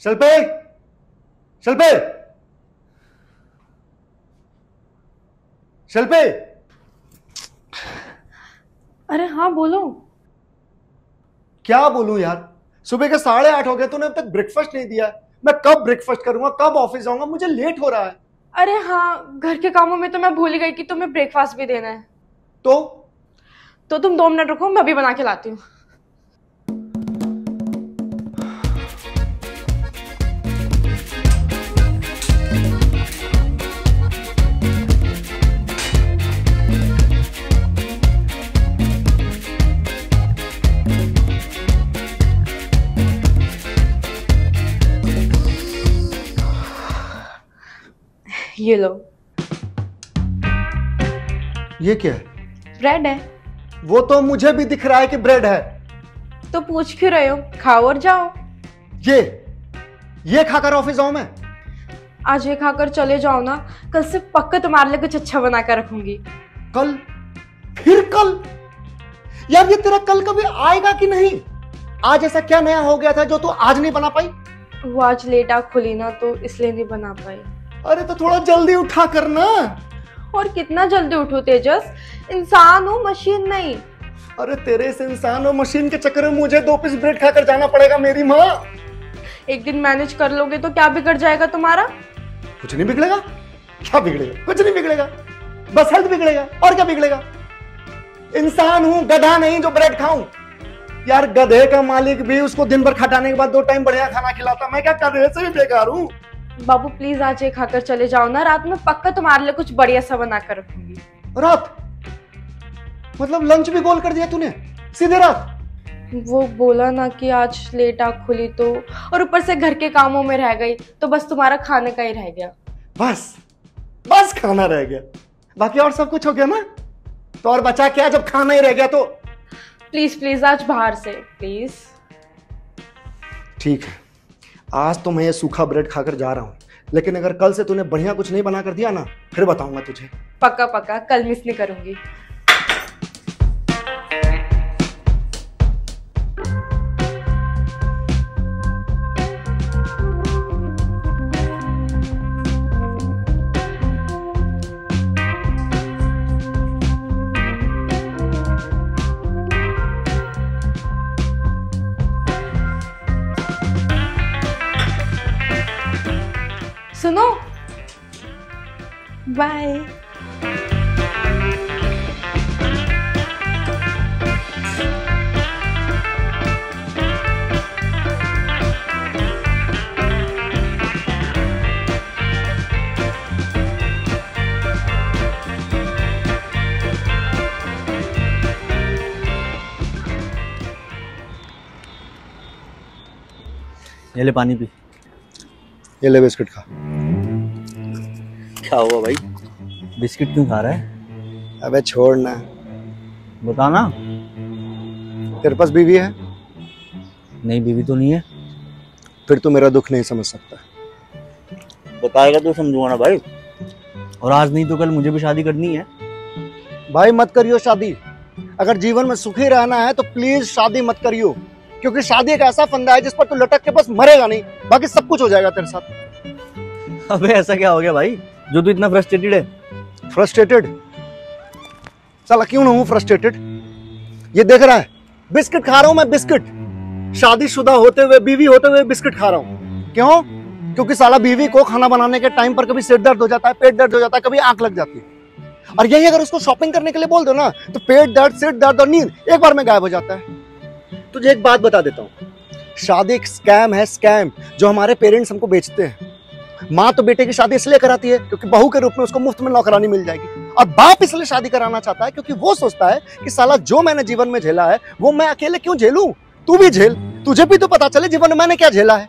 शिल्पे, शिल्पे, शिल्पे। अरे हाँ बोलो। क्या बोलूं यार, सुबह के 8:30 हो गए, तूने अब तक ब्रेकफास्ट नहीं दिया। मैं कब ब्रेकफास्ट करूंगा, कब ऑफिस जाऊंगा, मुझे लेट हो रहा है। अरे हाँ, घर के कामों में तो मैं भूल ही गई कि तुम्हें ब्रेकफास्ट भी देना है। तो तुम 2 मिनट रुको, मैं अभी बना के लाती हूँ। ये लो। ये क्या है? ब्रेड है। वो तो मुझे भी दिख रहा है कि ब्रेड है। तो पूछ क्यों रहे हो, खाओ और जाओ। ये खाकर ऑफिस जाऊं मैं? आज ये खाकर चले जाओ ना, कल से पक्का तुम्हारे लिए कुछ अच्छा बना कर रखूंगी। कल? फिर कल? यार ये तेरा कल कभी आएगा कि नहीं? आज ऐसा क्या नया हो गया था जो तू आज नहीं बना पाई? वो आज लेट आ खुली ना, तो इसलिए नहीं बना पाई। अरे तो थोड़ा जल्दी उठा करना। और कितना जल्दी उठो तेजस, इंसान हूँ मशीन नहीं। अरे तेरे इस इंसान और मशीन के चक्कर में मुझे 2 पीस ब्रेड खाकर जाना पड़ेगा मेरी माँ। एक दिन मैनेज कर लोगे तो क्या बिगड़ जाएगा तुम्हारा? कुछ नहीं बिगड़ेगा। क्या बिगड़ेगा? कुछ नहीं बिगड़ेगा, बस हेल्थ बिगड़ेगा। और क्या बिगड़ेगा? इंसान हूं, गधा नहीं जो ब्रेड खाऊं। यार गधे का मालिक भी उसको दिन भर खटाने के बाद 2 टाइम बढ़िया खाना खिलाता, मैं क्या गधे से भी बेकार हूं? बाबू प्लीज आज ये खाकर चले जाओ ना, रात में पक्का तुम्हारे लिए कुछ बढ़िया सा बना कर रखूंगी। रात? मतलब लंच भी गोल कर दिया तूने, सीधे रात? वो बोला ना कि आज लेट आ खुली तो, और ऊपर से घर के कामों में रह गई, तो बस तुम्हारा खाने का ही रह गया। बस खाना रह गया, बाकी और सब कुछ हो गया ना? तो और बचा क्या जब खाना ही रह गया तो? प्लीज प्लीज आज बाहर से प्लीज। ठीक है, आज तो मैं ये सूखा ब्रेड खाकर जा रहा हूं, लेकिन अगर कल से तूने बढ़िया कुछ नहीं बना कर दिया ना, फिर बताऊंगा तुझे। पक्का पक्का, कल मिस नहीं करूंगी। सुनो, बाय। ये ले पानी पी। ये ले बिस्किट खा। क्या हुआ भाई, बिस्किट क्यों खा रहा है? अबे छोड़ ना। बता ना। तेरे पास बीवी है? नहीं, बीवी तो नहीं है। फिर तू मेरा दुख नहीं समझ सकता। बताएगा तो समझूंगा ना भाई। और आज नहीं तो कल मुझे भी शादी करनी है। भाई मत करियो शादी। अगर जीवन में सुखी रहना है तो प्लीज शादी मत करियो, क्योंकि शादी एक ऐसा फंदा है जिस पर तू लटक के बस मरेगा नहीं, बाकी सब कुछ हो जाएगा तेरे साथ। अबे ऐसा क्या हो गया भाई जो तू इतना फ्रस्ट्रेटेड है? फ्रस्ट्रेटेड? साला क्यों ना हूं फ्रस्ट्रेटेड? ये देख रहा है, बिस्किट खा रहा हूं मैं, बिस्किट। शादीशुदा होते हुए, बीवी होते हुए बिस्किट खा रहा हूं। क्यों? क्योंकि साला बीवी को खाना बनाने के टाइम पर कभी सिर दर्द हो जाता है, पेट दर्द हो जाता है, कभी आंख लग जाती है। और यही अगर उसको शॉपिंग करने के लिए बोल दो ना, तो पेट दर्द, सिर दर्द और नींद एक बार में गायब हो जाता है। तुझे एक बात बता देता हूँ, शादी एक स्कैम है, स्कैम जो हमारे पेरेंट्स हमको बेचते हैं। माँ तो बेटे की शादी इसलिए कराती है क्योंकि बहू के रूप में उसको मुफ्त में नौकरानी मिल जाएगी, और बाप इसलिए शादी कराना चाहता है क्योंकि वो सोचता है कि साला जो मैंने जीवन में झेला है वो मैं अकेले क्यों झेलूं, तू भी झेल, तुझे भी तो पता चले जीवन में मैंने क्या झेला है।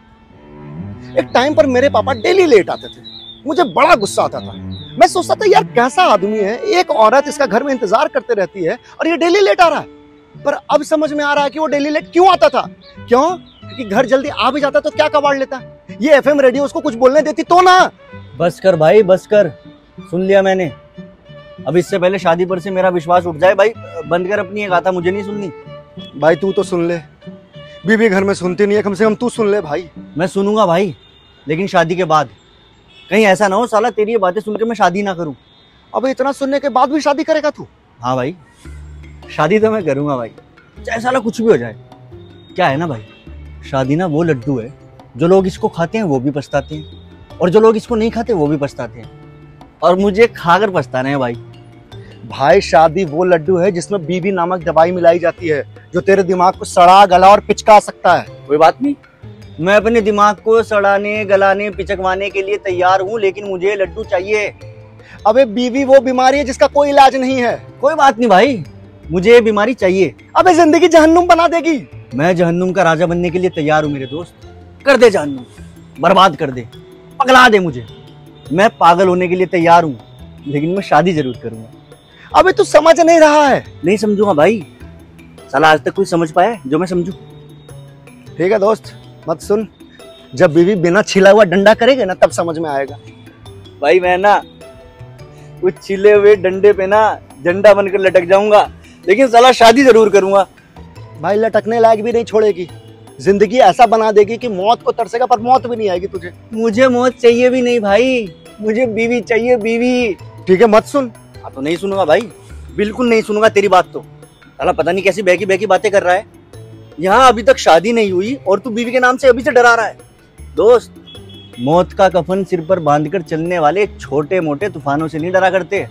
एक टाइम पर मेरे पापा डेली लेट आते थे, मुझे बड़ा गुस्सा आता था। मैं सोचता था यार कैसा आदमी है, एक औरत इसका घर में इंतजार करते रहती है और ये डेली लेट आ रहा है। पर अब समझ में आ रहा है कि वो डेली लेट क्यों आता था। क्यों? क्योंकि घर जल्दी आ भी जाता तो क्या कबाड़ लेता, ये एफएम रेडियो उसको कुछ बोलने देती तो ना। बस कर भाई, बस कर, सुन लिया मैंने। अब इससे पहले शादी पर से मेरा विश्वास उठ जाए भाई, बंद कर अपनी एक गाथा, मुझे नहीं सुननी। भाई तू तो सुन ले, बीवी घर में सुनती नहीं है, कम से कम तू सुन ले भाई। मैं सुनूंगा भाई, लेकिन शादी के बाद। कहीं ऐसा ना हो साला तेरी ये बातें सुनकर मैं शादी ना करूं। अब इतना सुनने के बाद भी शादी करेगा तू? हाँ भाई, शादी तो मैं करूंगा भाई, चाहे साला कुछ भी हो जाए। क्या है ना भाई, शादी ना वो लड्डू है, जो लोग इसको खाते हैं वो भी पछताते हैं, और जो लोग इसको नहीं खाते वो भी पछताते हैं, और मुझे खाकर पछताना है भाई। भाई शादी वो लड्डू है जिसमें बीवी नामक दवाई मिलाई जाती है, जो तेरे दिमाग को सड़ा गला और पिचका सकता है। कोई बात नहीं, मैं अपने दिमाग को सड़ाने गलाने पिचकवाने के लिए तैयार हूँ, लेकिन मुझे लड्डू चाहिए। अबे बीवी वो बीमारी है जिसका कोई इलाज नहीं है। कोई बात नहीं भाई, मुझे ये बीमारी चाहिए। अबे जिंदगी जहन्नुम बना देगी। मैं जहन्नुम का राजा बनने के लिए तैयार हूँ मेरे दोस्त। कर दे जहन्नुम, बर्बाद कर दे, पगला दे मुझे। मैं पागल होने के लिए तैयार हूँ, लेकिन मैं शादी जरूर करूंगा। अबे तू समझ नहीं रहा है। नहीं समझूंगा भाई, साला आज तक कोई समझ पाया जो मैं समझूं? ठीक है दोस्त, मत सुन। जब बीवी बिना छिला हुआ डंडा करेगी ना, तब समझ में आएगा। भाई मैं ना कुछ छिले हुए डंडे पे ना झंडा बनकर लटक जाऊंगा, लेकिन साला शादी जरूर करूंगा। भाई लटकने लायक भी नहीं छोड़ेगी, जिंदगी ऐसा बना देगी कि मौत को तरसेगा पर मौत भी नहीं आएगी तुझे। मुझे मौत चाहिए भी नहीं भाई, मुझे बीवी चाहिए, बीवी। ठीक है मत सुन। हाँ तो नहीं सुनूंगा भाई, बिल्कुल नहीं सुनूंगा तेरी बात। तो साला पता नहीं कैसी बहकी बहकी बातें कर रहा है। यहाँ अभी तक शादी नहीं हुई और तू बीवी के नाम से अभी से डरा रहा है। दोस्त, मौत का कफन सिर पर बांधकर चलने वाले छोटे मोटे तूफानों से नहीं डरा करते।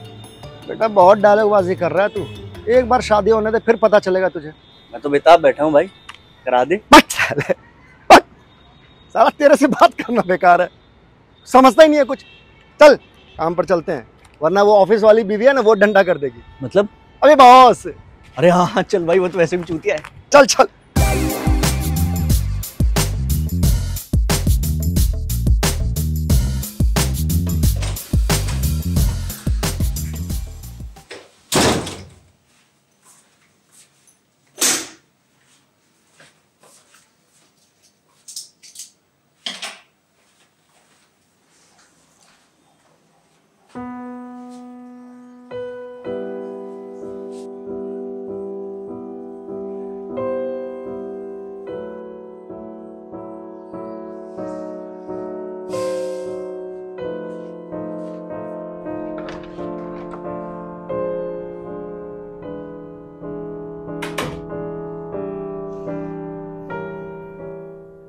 बेटा बहुत डायलॉगबाजी कर रहा है तू। एक बार शादी होने दे, फिर पता चलेगा तुझे। मैं तो बेताब बैठा हूँ भाई, करा दे। साला तेरे से बात करना बेकार है, समझता ही नहीं है कुछ। चल काम पर चलते हैं, वरना वो ऑफिस वाली बीवी है ना, वो डंडा कर देगी। मतलब? अबे बॉस। अरे हाँ चल भाई, वो तो वैसे भी चूतिया है। चल चल।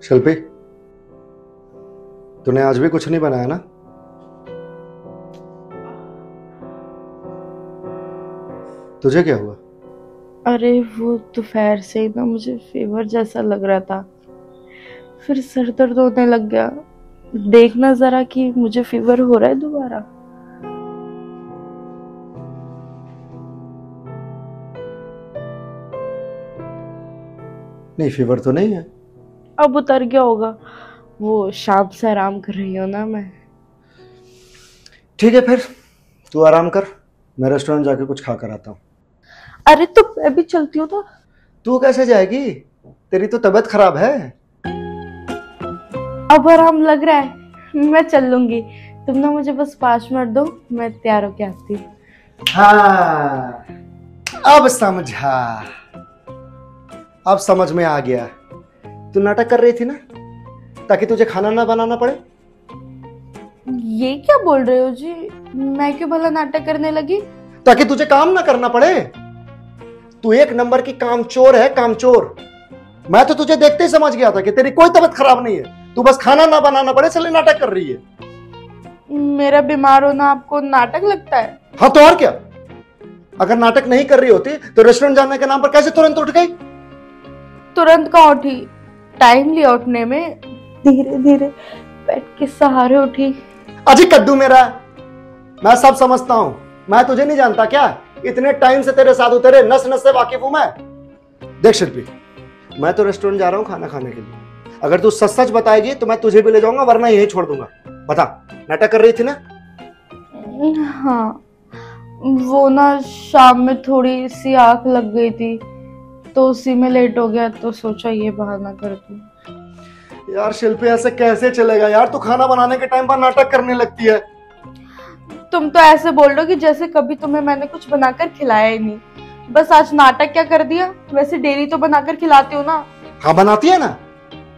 शिल्पी, तूने आज भी कुछ नहीं बनाया ना? तुझे क्या हुआ? अरे वो दोपहर से ही ना मुझे फीवर जैसा लग रहा था, फिर सर दर्द होने लग गया। देखना जरा कि मुझे फीवर हो रहा है दोबारा। नहीं, फीवर तो नहीं है। अब उतर गया होगा, वो शाम से आराम कर रही हूँ ना मैं। ठीक है फिर तू आराम कर, मैं रेस्टोरेंट जाके कुछ खा कर आता हूँ। अरे तो मैं भी चलती हूँ। तो तू कैसे जाएगी? तेरी तो तबीयत खराब है। अब आराम लग रहा है, मैं चल लूंगी। तुम ना मुझे बस 5 मिनट दो, मैं तैयार होके आती हूँ। हाँ अब समझा, अब समझ में आ गया। तू नाटक कर रही थी ना, ताकि तुझे खाना ना बनाना पड़े। ये क्या बोल रहे हो जी? मैं क्यों भला नाटक करने लगी? ताकि तुझे काम ना करना पड़े। तू एक नंबर की कामचोर है, कामचोर। मैं तो तुझे देखते ही समझ गया था कि तेरी कोई तबीयत खराब नहीं है, तू बस खाना ना बनाना पड़े इसलिए नाटक कर रही है। मेरा बीमार होना आपको नाटक लगता है? हाँ तो और क्या, अगर नाटक नहीं कर रही होती तो रेस्टोरेंट जाने के नाम पर कैसे तुरंत उठ गई? तुरंत का उठी, टाइम लिया उठने में, धीरे धीरे बेड के सहारे उठी। अजी कद्दू मेरा, मैं सब समझता हूं। मैं तुझे नहीं जानता क्या? इतने टाइम से तेरे साथ तेरे नस नस से वाकिफ हूं मैं। देख शिल्पी, मैं तो रेस्टोरेंट जा रहा हूं खाना खाने के लिए। अगर तू सच सच बताएगी तो मैं तुझे भी ले जाऊंगा, वरना यही छोड़ दूंगा। बता, नाटक कर रही थी ना? हाँ, वो ना शाम में थोड़ी सी आंख लग गई थी, तो उसी में लेट हो गया, तो सोचा ये बहाना कर दूं। यार शिल्पी, ऐसे कैसे चलेगा यार? तू खाना बनाने के टाइम पर नाटक करने लगती है। तुम तो ऐसे बोल रहे हो कि जैसे कभी तुम्हें मैंने कुछ बनाकर खिलाया ही नहीं। बस आज नाटक क्या कर दिया? वैसे डेली तो बनाकर खिलाती हूँ ना। हाँ बनाती है ना,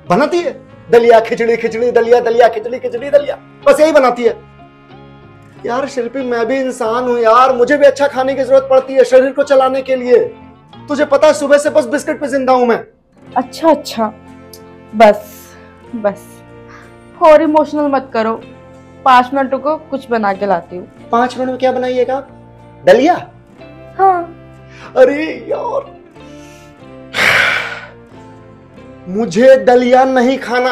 बनाती है। दलिया खिचड़ी खिचड़ी दलिया, दलिया खिचड़ी खिचड़ी दलिया, बस यही बनाती है। यार शिल्पी, मैं भी इंसान हूं यार, मुझे भी अच्छा खाने की जरूरत पड़ती है शरीर को चलाने के लिए। तुझे पता है सुबह से बस बिस्किट पे जिंदा हूं मैं। अच्छा अच्छा, बस बस और इमोशनल मत करो। 5 मिनट रुको, कुछ बना के लाती हूँ। 5 मिनट में क्या बनाइएगा? दलिया? हाँ। अरे यार, मुझे दलिया नहीं खाना।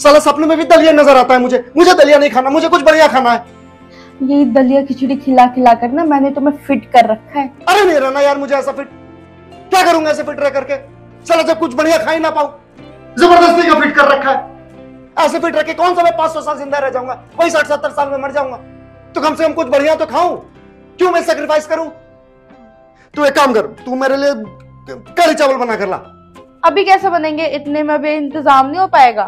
साला सपने में भी दलिया नजर आता है मुझे। मुझे दलिया नहीं खाना, मुझे कुछ बढ़िया खाना है। ये दलिया खिचड़ी खिला खिला कर ना मैंने तुम्हें फिट कर रखा है। अरे नहीं रहना यार मुझे ऐसा फिट। क्या करूंगा ऐसे फिट रह करके? साला जब कुछ बढ़िया खा ही ना पाऊं, जबरदस्ती का फिट कर रखा है। ऐसे फिट रख के कौन सा मैं 500 साल जिंदा रह जाऊंगा? वही 60-70 साल में मर जाऊंगा। तो कम से कम कुछ बढ़िया तो खाऊं। क्यों मैं सेक्रीफाइस करूं? तू एक काम कर, तू मेरे लिए कढ़ी चावल बना कर ला। अभी कैसे बनेंगे? इतने में भी इंतजाम नहीं हो पाएगा।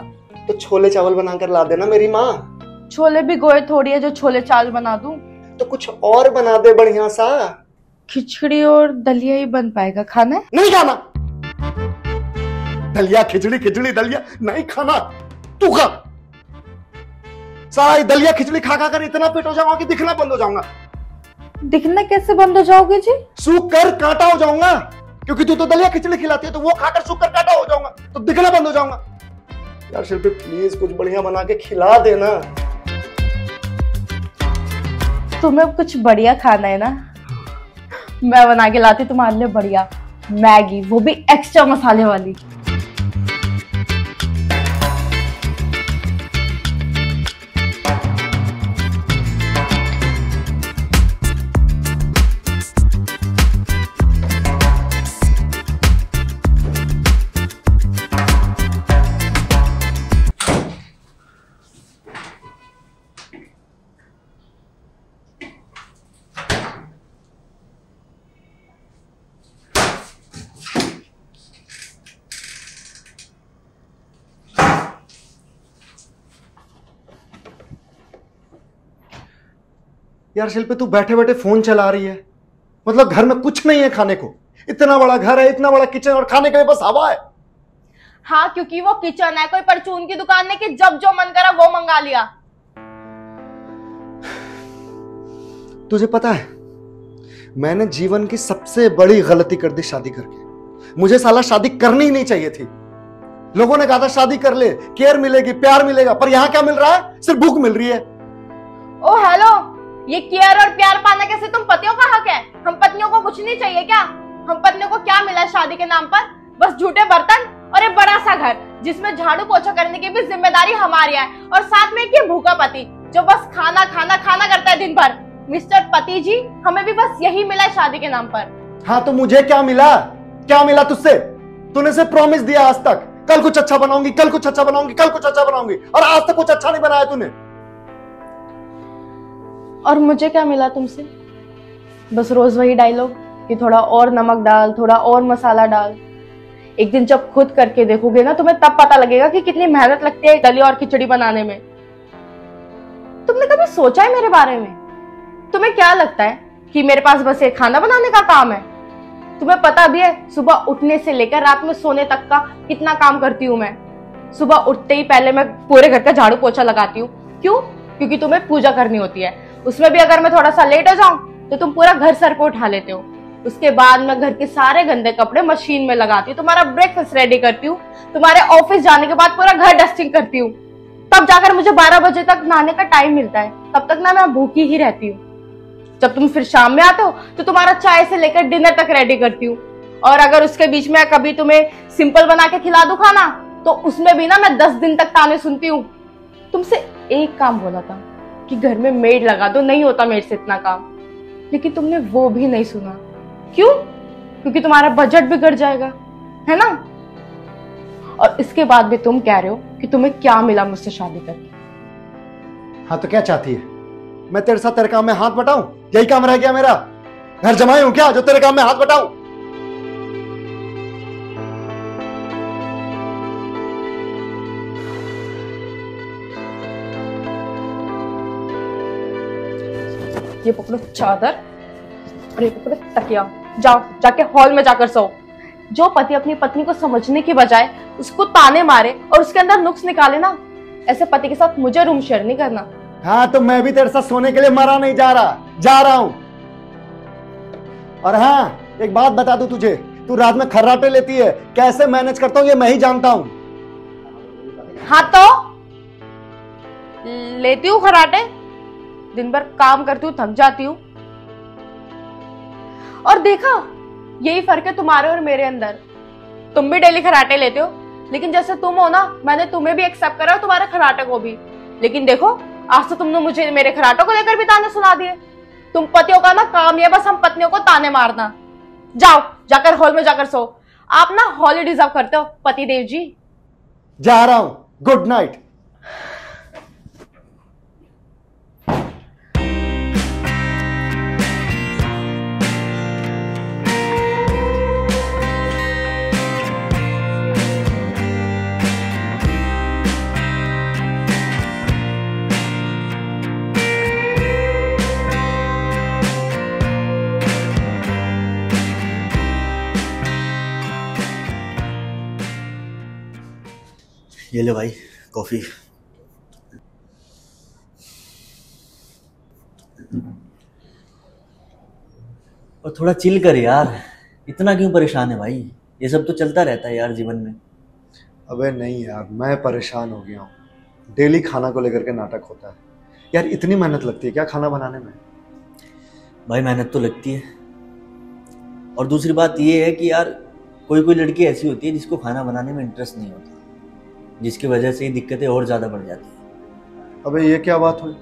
तो छोले चावल बनाकर ला देना मेरी माँ। छोले भी गोए थोड़ी है जो छोले चावल बना दूं। तो कुछ और बना दे बढ़िया सा। खिचड़ी और दलिया ही बन पाएगा। खाना है? नहीं खाना। दलिया खिचड़ी खिचड़ी दलिया नहीं खाना। तू खा। सारा दलिया खिचड़ी खा खा कर इतना पेट हो जाऊंगा कि दिखना बंद हो जाऊंगा। दिखना कैसे बंद हो जाओगे जी? सूख कर कांटा हो जाऊंगा, क्योंकि तू तो दलिया खिचड़ी खिलाती है, तो वो खाकर सूख कर कांटा हो जाऊंगा, तो दिखना बंद हो जाऊंगा। यार शिल्पी प्लीज कुछ बढ़िया बना के खिला देना। तुम्हें कुछ बढ़िया खाना है ना, मैं बना के लाती तुम्हारे लिए बढ़िया मैगी, वो भी एक्स्ट्रा मसाले वाली। यार शिल्पी तू बैठे बैठे फोन चला रही है, मतलब घर में कुछ नहीं है खाने को। इतना बड़ा घर है, इतना बड़ा किचन, और खाने के लिए बस हवा है। हाँ, क्योंकि वो किचन है, कोई परचून की दुकान नहीं कि जब जो मन करा वो मंगा लिया। तुझे पता है मैंने जीवन की सबसे बड़ी गलती कर दी शादी करके। मुझे साला शादी करनी ही नहीं चाहिए थी। लोगों ने कहा था शादी कर ले, केयर मिलेगी, प्यार मिलेगा, पर यहां क्या मिल रहा है? सिर्फ भूख मिल रही है। ओ हेलो, ये केयर और प्यार पाने कैसे? तुम पतियों का हक है, हम पत्नियों को कुछ नहीं चाहिए क्या? हम पत्नियों को क्या मिला शादी के नाम पर? बस झूठे बर्तन और एक बड़ा सा घर जिसमें झाड़ू पोछा करने की भी जिम्मेदारी हमारी है, और साथ में एक भूखा पति जो बस खाना खाना खाना करता है दिन भर। मिस्टर पति जी, हमें भी बस यही मिला है शादी के नाम पर। हाँ तो मुझे क्या मिला? क्या मिला तुझसे? तूने से प्रॉमिस दिया आज तक, कल कुछ अच्छा बनाऊंगी, कल कुछ अच्छा बनाऊंगी, कल कुछ अच्छा बनाऊंगी, और आज तक कुछ अच्छा नहीं बनाया तूने। और मुझे क्या मिला तुमसे? बस रोज वही डायलॉग कि थोड़ा और नमक डाल, थोड़ा और मसाला डाल। एक दिन जब खुद करके देखोगे ना, तुम्हें तब पता लगेगा कि कितनी मेहनत लगती है दलिया और खिचड़ी बनाने में। तुमने कभी सोचा है मेरे बारे में? तुम्हें क्या लगता है कि मेरे पास बस एक खाना बनाने का काम है? तुम्हें पता भी है सुबह उठने से लेकर रात में सोने तक का कितना काम करती हूँ मैं। सुबह उठते ही पहले मैं पूरे घर का झाड़ू पोछा लगाती हूँ। क्यों? क्योंकि तुम्हें पूजा करनी होती है। उसमें भी अगर मैं थोड़ा सा लेट हो जाऊं तो तुम पूरा घर सर पे उठा लेते हो। उसके बाद मैं घर के सारे गंदे कपड़े मशीन में लगाती हूँ, तुम्हारा ब्रेकफास्ट रेडी करती हूँ, तुम्हारे ऑफिस जाने के बाद पूरा घर डस्टिंग करती हूँ। तब जाकर मुझे 12 बजे तक नहाने का टाइम मिलता है। तब तक ना मैं भूखी ही रहती हूँ। जब तुम फिर शाम में आते हो तो तुम्हारा चाय से लेकर डिनर तक रेडी करती हूँ। और अगर उसके बीच में कभी तुम्हें सिंपल बना के खिला दूं खाना, तो उसमें भी ना मैं 10 दिन तक ताने सुनती हूँ। तुमसे एक काम बोला था कि घर में मेड लगा दो, नहीं होता मेड से इतना काम, लेकिन तुमने वो भी नहीं सुना। क्यों? क्योंकि तुम्हारा बजट बिगड़ जाएगा, है ना? और इसके बाद भी तुम कह रहे हो कि तुम्हें क्या मिला मुझसे शादी करके। हाँ तो क्या चाहती है? मैं तेरे साथ तेरे काम में हाथ बटाऊं? यही काम रह गया मेरा? घर जमाई हूं क्या जो तेरे काम में हाथ बटाऊं? ये पकड़ो चादर और ये पकड़ो तकिया, जाओ जाके हॉल में जाकर सो। जो पति अपनी पत्नी को समझने की बजाय उसको ताने मारे और उसके अंदर नुक्स निकाले ना, ऐसे पति के साथ मुझे रूम शेयर नहीं करना। हाँ तो मैं भी तेरे साथ सोने के लिए मरा नहीं जा रहा हूं। और हाँ एक बात बता दूं तुझे, तू रात में खर्राटे लेती है, कैसे मैनेज करता हूं ये मैं ही जानता हूं। हाँ तो लेती हूँ खर्राटे, दिन भर काम करती हूँ, थक जाती हूँ। और देखा, यही फर्क है तुम्हारे और मेरे अंदर। तुम भी डेली खर्राटे लेते हो, लेकिन जैसे तुम हो ना, मैंने तुम्हें भी एक्सेप्ट करा, तुम्हारे खर्राटे को भी। लेकिन देखो, आज तो तुमने मुझे मेरे खर्राटों को लेकर भी ताने सुना दिए। तुम पतियों का ना काम ये बस हम पत्नियों को ताने मारना। जाओ, जाकर हॉल में जाकर सो। आप ना हॉल ही डिजर्व करते हो पति देव जी। जा रहा हूं, गुड नाइट। ये ले भाई कॉफी। और थोड़ा चिल कर यार, इतना क्यों परेशान है भाई? ये सब तो चलता रहता है यार जीवन में। अबे नहीं यार, मैं परेशान हो गया हूँ। डेली खाना को लेकर के नाटक होता है यार। इतनी मेहनत लगती है क्या खाना बनाने में? भाई मेहनत तो लगती है, और दूसरी बात ये है कि यार कोई कोई लड़की ऐसी होती है जिसको खाना बनाने में इंटरेस्ट नहीं होता, जिसकी वजह से ही दिक्कतें और ज़्यादा बढ़ जाती हैं। अबे ये क्या बात हुई?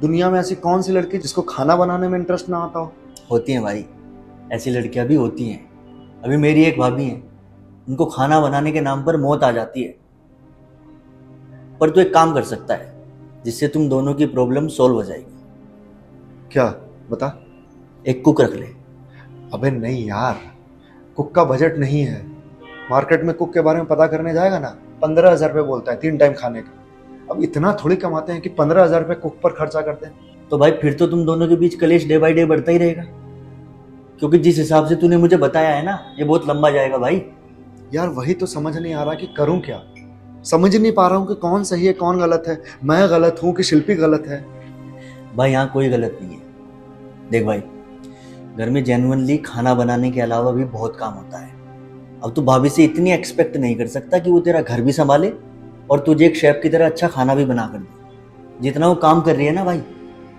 दुनिया में ऐसी कौन सी लड़की जिसको खाना बनाने में इंटरेस्ट ना आता हो? होती हैं भाई, ऐसी लड़कियां भी होती हैं। अभी मेरी एक भाभी हैं, उनको खाना बनाने के नाम पर मौत आ जाती है। पर तू एक काम कर सकता है जिससे तुम दोनों की प्रॉब्लम सॉल्व हो जाएगी। क्या? बता। एक कुक रख ले। अबे नहीं यार, कुक का बजट नहीं है। मार्केट में कुक के बारे में पता करने जाएगा ना, 15,000 रुपये बोलता है 3 टाइम खाने का। अब इतना थोड़ी कमाते हैं कि 15,000 रुपये कुक पर खर्चा करते हैं। तो भाई फिर तो तुम दोनों के बीच कलेश डे बाय डे बढ़ता ही रहेगा, क्योंकि जिस हिसाब से तूने मुझे बताया है ना, ये बहुत लंबा जाएगा भाई। यार वही तो समझ नहीं आ रहा कि करूं क्या। समझ नहीं पा रहा हूं कि कौन सही है कौन गलत है। मैं गलत हूं कि शिल्पी गलत है? भाई यहाँ कोई गलत नहीं है। देख भाई, घर में जेन्युइनली खाना बनाने के अलावा भी बहुत काम होता है। अब तू भाभी से इतनी एक्सपेक्ट नहीं कर सकता कि वो तेरा घर भी संभाले और तुझे एक शेफ की तरह अच्छा खाना भी बना कर दे। जितना वो काम कर रही है ना भाई,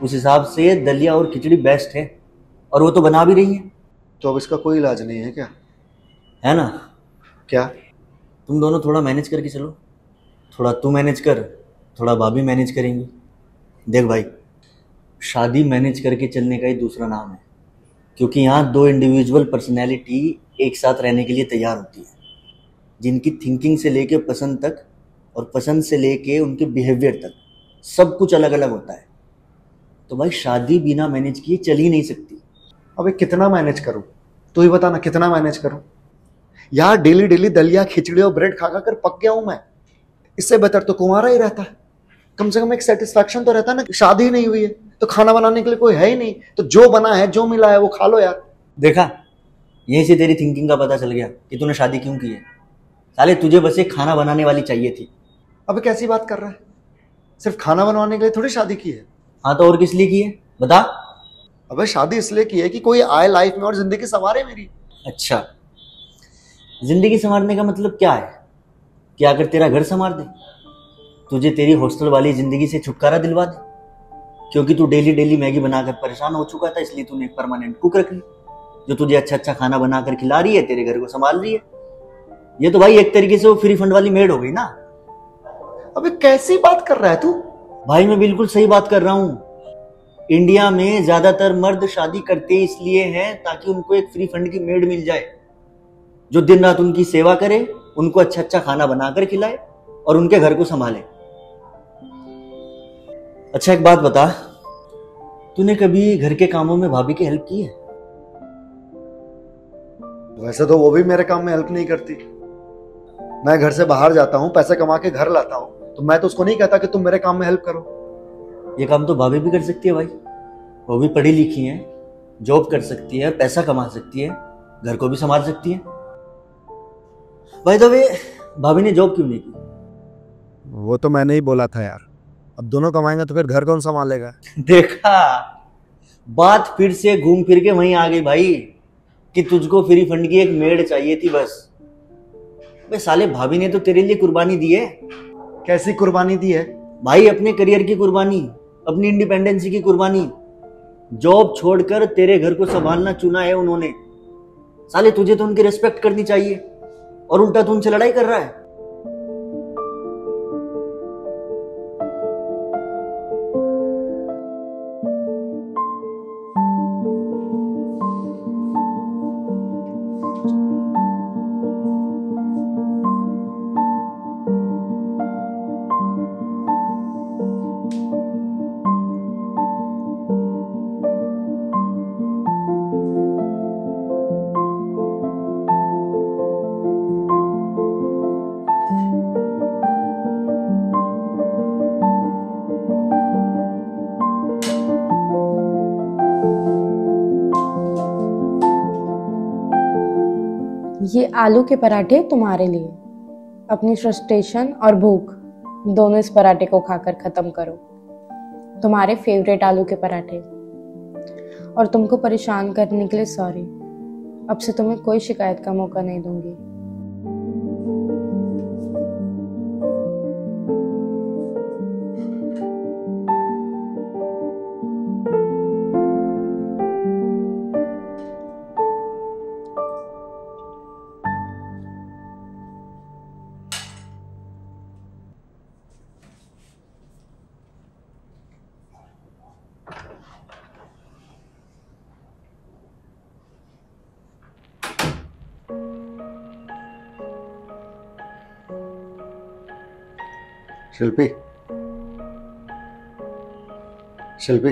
उस हिसाब से दलिया और खिचड़ी बेस्ट है, और वो तो बना भी रही है। तो अब इसका कोई इलाज नहीं है क्या? है ना? क्या? तुम दोनों थोड़ा मैनेज करके चलो। थोड़ा तू मैनेज कर, थोड़ा भाभी मैनेज करेंगी। देख भाई, शादी मैनेज करके चलने का ही दूसरा नाम है, क्योंकि यहाँ 2 इंडिविजुअल पर्सनैलिटी एक साथ रहने के लिए तैयार होती है, जिनकी थिंकिंग से लेके पसंद तक और पसंद से लेके उनके बिहेवियर तक सब कुछ अलग अलग होता है। तो भाई शादी बिना मैनेज किए चल ही नहीं सकती। अबे कितना मैनेज करूं? तू ही बता ना, कितना मैनेज करूं यार? डेली डेली दलिया खिचड़ी और ब्रेड खा खा कर पक गया हूं मैं। इससे बेहतर तो कुंवारा ही रहता है। कम से कम एक सेटिस्फैक्शन तो रहता है ना। शादी ही नहीं हुई है तो खाना बनाने के लिए कोई है ही नहीं, तो जो बना है जो मिला है वो खा लो यार। देखा, यहीं से तेरी थिंकिंग का पता चल गया कि तूने शादी क्यों की है। साले तुझे बस एक खाना बनाने वाली चाहिए थी। अबे कैसी बात कर रहा है? सिर्फ खाना बनवाने के लिए थोड़ी शादी की है। हाँ तो और किस लिए की है बता? अबे शादी इसलिए की है कि कोई आए लाइफ में और जिंदगी संवारे मेरी। अच्छा, जिंदगी संवारने का मतलब क्या है? कि आकर तेरा घर संवार दे, तुझे तेरी हॉस्टल वाली जिंदगी से छुटकारा दिलवा दे? क्योंकि तू डेली डेली मैगी बनाकर परेशान हो चुका था, इसलिए तूने एक परमानेंट कुक रख ली जो तुझे अच्छा अच्छा खाना बनाकर खिला रही है, तेरे घर को संभाल रही है। ये तो भाई एक तरीके से वो फ्री फंड वाली मेड हो गई ना। अबे कैसी बात कर रहा है तू? भाई मैं बिल्कुल सही बात कर रहा हूँ। इंडिया में ज्यादातर मर्द शादी करते इसलिए हैं ताकि उनको एक फ्री फंड की मेड मिल जाए, जो दिन रात उनकी सेवा करे, उनको अच्छा अच्छा खाना बनाकर खिलाए और उनके घर को संभाले। अच्छा एक बात बता, तूने कभी घर के कामों में भाभी की हेल्प की है? वैसे तो वो भी मेरे काम में हेल्प नहीं करती। मैं घर से बाहर जाता हूँ, पैसे कमा के घर लाता हूँ, तो मैं तो उसको नहीं कहता कि तुम मेरे काम में हेल्प करो। ये काम तो भाभी भी कर सकती है भाई। वो भी पढ़ी लिखी है, जॉब कर सकती है, पैसा कमा सकती है, घर को भी संभाल सकती है। बाय द वे, भाभी ने जॉब क्यों नहीं की? वो तो मैंने ही बोला था यार, अब दोनों कमाएंगे तो फिर घर कौन संभालेगा। देखा, बात फिर से घूम फिर के वहीं आ गई भाई, कि तुझको फ्री फंड की एक मेड चाहिए थी बस। बे साले, भाभी ने तो तेरे लिए कुर्बानी दी है। कैसी कुर्बानी दी है? भाई अपने करियर की कुर्बानी, अपनी इंडिपेंडेंसी की कुर्बानी। जॉब छोड़कर तेरे घर को संभालना चुना है उन्होंने। साले तुझे तो उनकी रिस्पेक्ट करनी चाहिए, और उल्टा तू उनसे लड़ाई कर रहा है। ये आलू के पराठे तुम्हारे लिए। अपनी फ्रस्ट्रेशन और भूख दोनों इस पराठे को खाकर खत्म करो। तुम्हारे फेवरेट आलू के पराठे। और तुमको परेशान करने के लिए सॉरी। अब से तुम्हें कोई शिकायत का मौका नहीं दूंगी। शिल्पी, शिल्पी,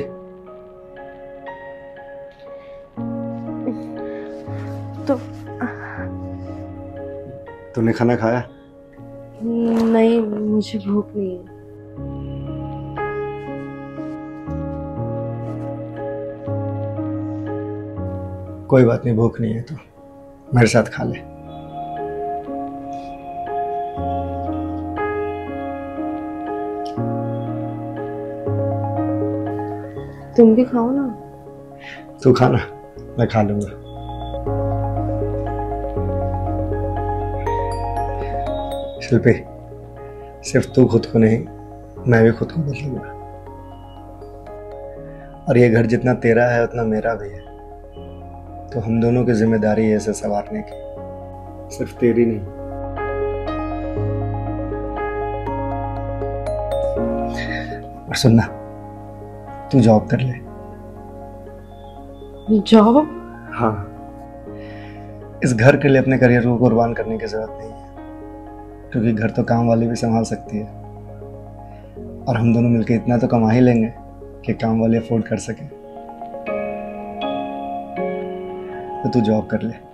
तो तूने खाना खाया? नहीं, मुझे भूख नहीं है। कोई बात नहीं, भूख नहीं है तो मेरे साथ खा ले। तुम भी खाओ ना। तू खाना, मैं खा लूंगा। शिल्पी, सिर्फ तू खुद को नहीं, मैं भी खुद को बदलूंगा। और ये घर जितना तेरा है उतना मेरा भी है, तो हम दोनों की जिम्मेदारी है इसे संवारने की, सिर्फ तेरी नहीं। और सुनना, तू जॉब कर ले। जॉब? हाँ, इस घर के लिए अपने करियर को कुर्बान करने की जरूरत नहीं है, क्योंकि घर तो काम वाली भी संभाल सकती है, और हम दोनों मिलकर इतना तो कमा ही लेंगे कि काम वाली अफोर्ड कर सके। तो तू जॉब कर ले।